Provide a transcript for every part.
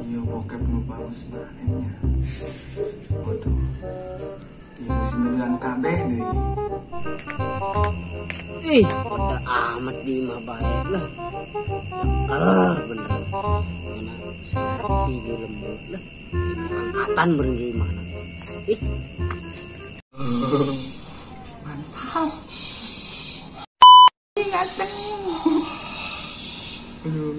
Iya bokep nu bagus bangetnya. Waduh. Ya mesti milihan kabeh deh. Ih, pada amat di mah baik lah. Kalah bener. Mana sarap ibu lembut lah. Angkatan beren gimana? Ih. Mantap. Ganteng. Aduh.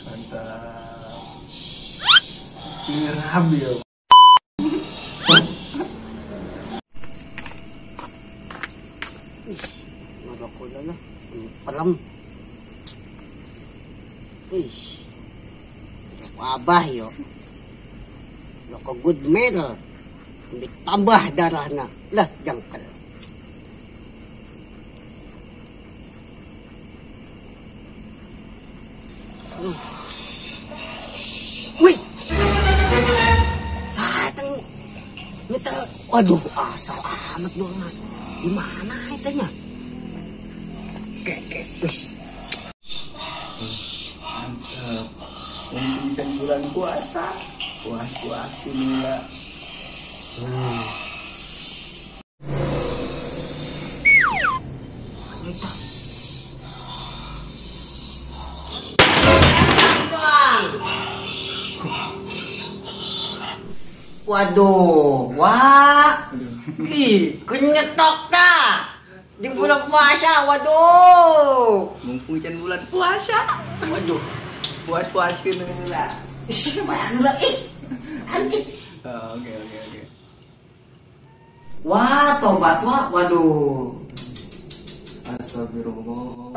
Mantap. Irham ya. Ngerokok lah. Pelem. Ih. Abah yo. Rokok good medal. Ditambah darahnya. Lah jangkal. Wih. Sateng. Nyetel. Waduh, asal amat dong. Di mana itunya? Kek. Mantap. Mungkin bulan puasa. Puas inilah. Waduh, wah, ih, kenyetok dah di bulan puasa, waduh. Mumpung bulan puasa. Waduh, Puas kena lah. isi bayang lah, anjing. Oke. Wah, tobat wah, waduh. Astagfirullah.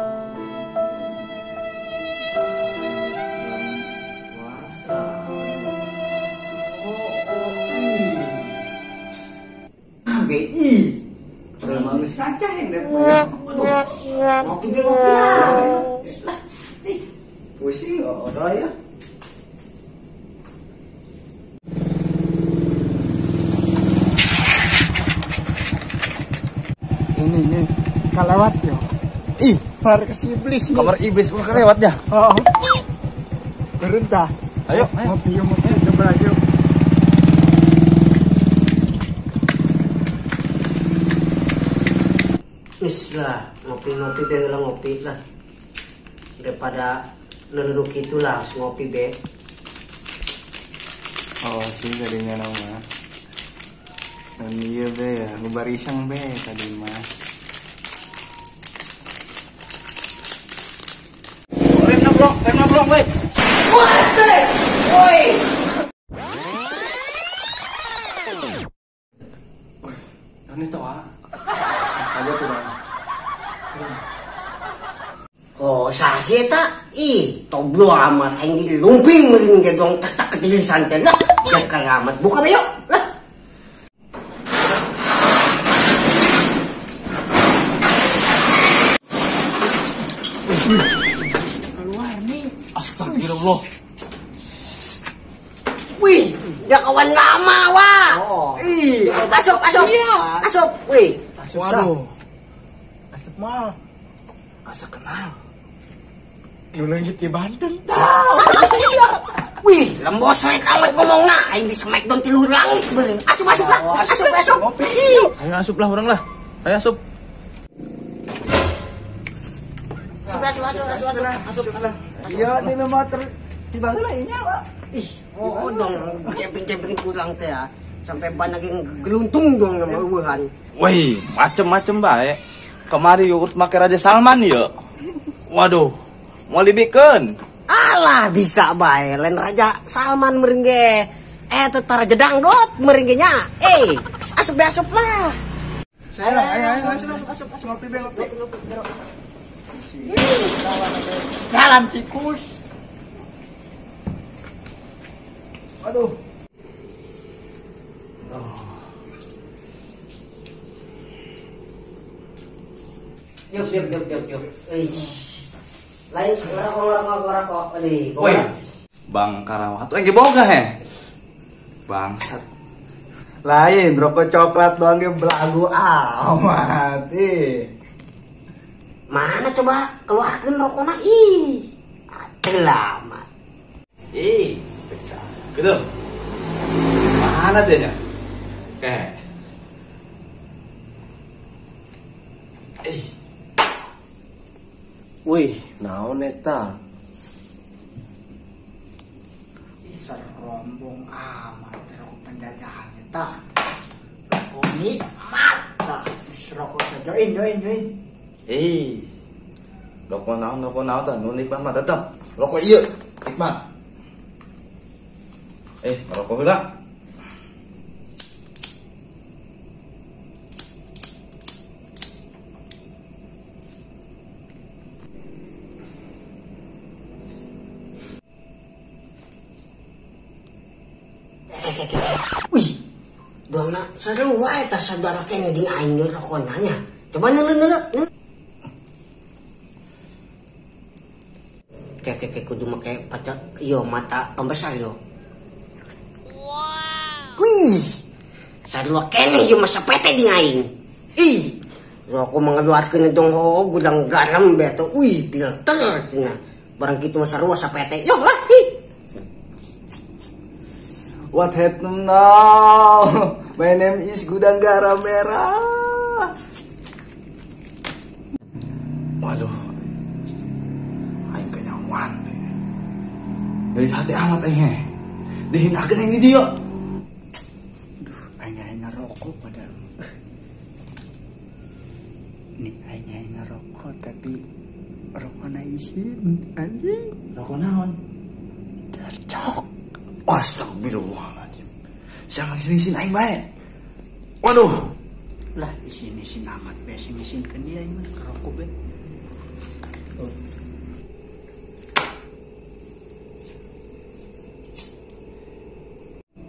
Puasa. BI. Memang kaca yang deh. Waduh, ngopi lah. Pusing udah ya. Ini kalewat ya. Ih, Markas iblis nih. kamar iblis pun kelewat ya. Oh. Berentah. Ayo. Ngopi coba aja. Wis lah, ngopi be lah ngopi lah. Daripada neruduk itulah harus ngopi be. Oh sih tadinya nama. Dan iya be ya, ngebarisan be tadi mah. Rem nongkrong, weh. Woi. Ini tuh ah. Aja tuh bang. Oh, sasi tak? Ih, toblo amat yang dilumping mending gedong tak kecilin santai lah. Jangan kayak amat buka be yuk lah. Keluar nih. Astagfirullah. Wih, dia kawan lama wah. Oh. Ih, masuk. Masuk, wih. Waduh. Asap mal. Asa kenal. Nulungit di Banten. Wih, lembos rek amat ngomong nah, aing di smackdown ti luhur langit beureung. Asup lah. Asup. Ngopi. Ayo asup lah orang lah. Ayo asup. Asup. Iya, di nomor tiba lainnya, Pak. Ih, oh dong, camping kurang teh ya. Sampai banyak yang geluntung dong sama ueuhan. Wih, macem-macem bae. Kemari yuk make Raja Salman ya. Waduh, mau libikeun. Alah, bisa bae lain Raja Salman meureun ge. Teu Raja Dangdut meureun ge nya. Asup lah. Ayo, asup. Ngopi be, ngopi. Jalan tikus. Aduh. Yuk. Lain ngerokok. Woi, Bang Karawat tuh boga he. Bangsat. Lain rokok coklat doang ge belagu amat. Mana coba keluarkan rokoknya? Ih, lama. Pecah. Gitu. Mana dia? Oke. Wih, naon eta? Serombong amat rokok penjajahan eta. Rokok nikmat dah. Rokok join. Rokok naon tah nu nikmat mah tetep. Rokok ieu nikmat. Rokok heula. Wih, dona sareng wae tah saudara kene jeung aing rokokna nya. Coba neuleuh. Kayak kudu make pada yo mata pembesar yo. Wow. Wih, sarua kene yo masa pete jeung aing. Ih, rokok mengeluarkeun dong gudang garam beto. Wih, filter cenah. Barang kitu mah sarua sapete. Yo lah. What happened now? My name is Gudang Garam Merah. Waduh, aing kenyawan. Dari hati amat aing. Dihinakeun aing dia. Duh, aing ngerokok padahal. Nih aing ngerokok tapi rokokna isin anjing. Rokok naon? Cocok. Astagfirullahaladzim. Jangan isin aing bae. Waduh. Lah isin amat biasa ngisinkeun dia aing mah rokok be.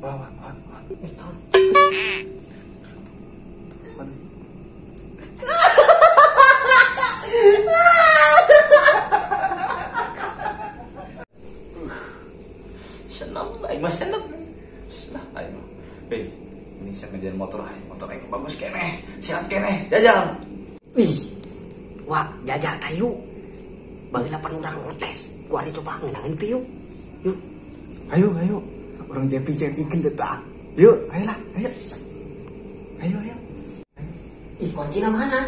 Wah. Senang, aing mah senang. Aing mah. Ini saya ngejar motor aing bagus kene. Siap kene, jajal. Wih, wah jajal tayu. Bagi 8 orang ngetes. Kuari coba ngenangin teu yuk. Ayo. Orang jepi kendeta. Yuk, ayo. Ih, kuncinya mana?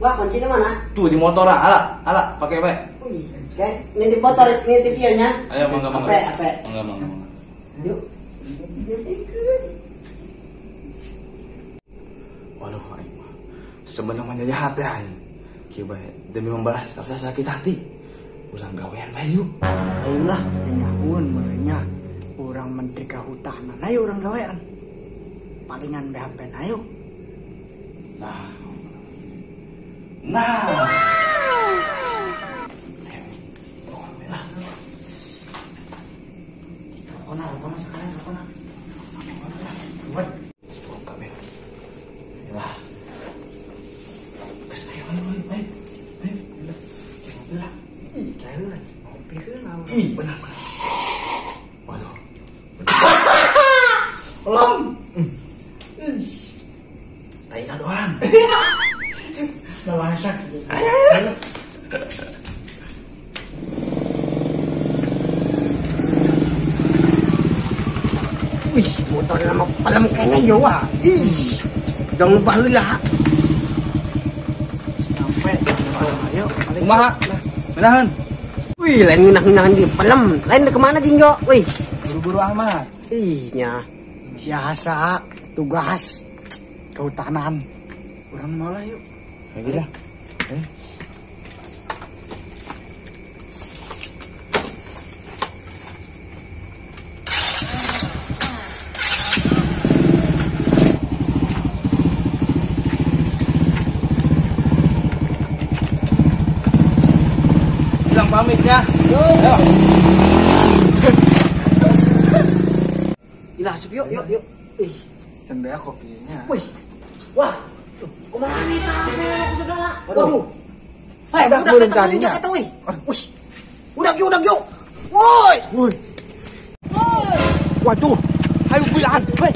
Wah, kuncinya mana? Tuh di motor ala pakai bae. Wih, kayak nitip motor, nitip nya. Ayo mangga. Ape. Mangga. Yuk. Waduh, aing mah sebenarnya jahat ya aing. Kieu bae demi membalas rasa sakit hati. Ulang gawean bae yuk. Ayolah, nyahuun merenya. Urang menteri kahutanan, ayo urang gawean. Palingan behapen, ayo. Nah. Rokona sekalian rokona. Buat. Stop kabel. Lah. Kes ayo. Lah. Ih, kayak lu lagi ngopi heula. Ih, benar. Waduh. Belum. Taina doang. Nah, masak. Ayo. Wih, motor nama palem kene yo wah. Ih, dong baheula. Sampai. Ayo, Kumaha? Menahan. Wih, lain nginang-nginangan di palem. Lain kemana Jinjo? Wih. buru-buru amat. Ih, nya. Biasa tugas kehutanan. Urang mau lah yuk. Ayo dah. Bilang pamit ya. Ayo. Ilasip yuk. Ih, Sendaya kopinya. wih. Wah. Kemana nih tamu segala? Waduh. Hai, Udah, udah belum kata carinya. kata wih. Wih. Udah yuk. Woi. Woi. Waduh. Ayo bilang. Woi.